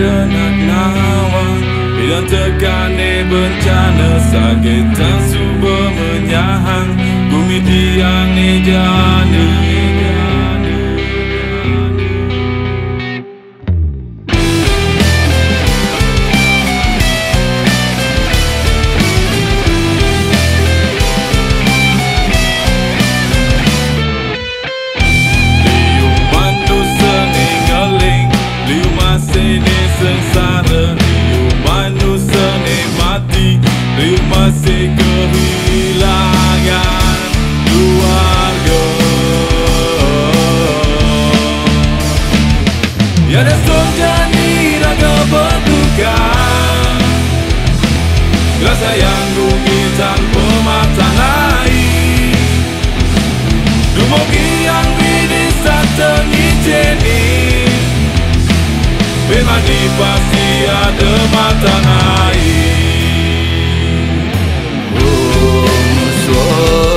denak nawa bilang tekane bencana sakit tak suba menyahang bumi tiane jana. Masih kehilangan keluarga. Tiada sonjani raga berduka, rasa yang rugi tanpa mata air. Dumogi yang bidis tak tengijeni, memang pasti ada mata air.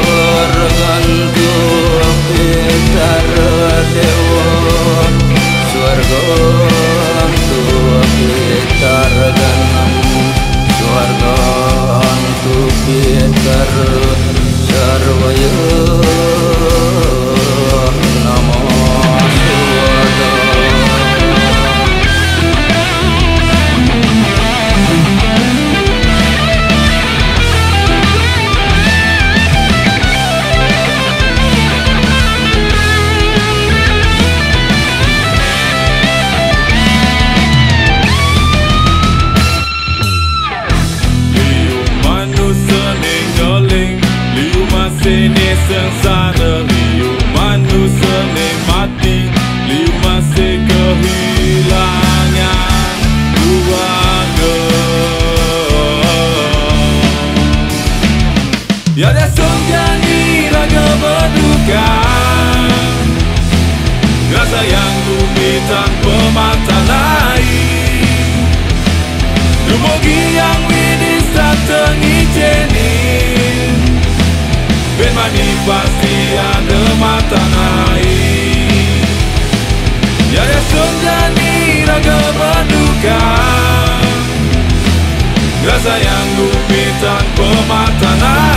Swargantu pitar dewa, swargantu pitar ganam, swargantu pitar sarvaya namo swada. Sini sengsara, liu manusia ni mati, liu masih kehilangan keluarga. Tiada sonjani raga berduka, rasa yang rumit tanpa mata air. Dumogi yang widis tak tengijeni, Benmani pasti ada mata air. Tiada sonjani raga berduka, rasa yang rumit tanpa mata air.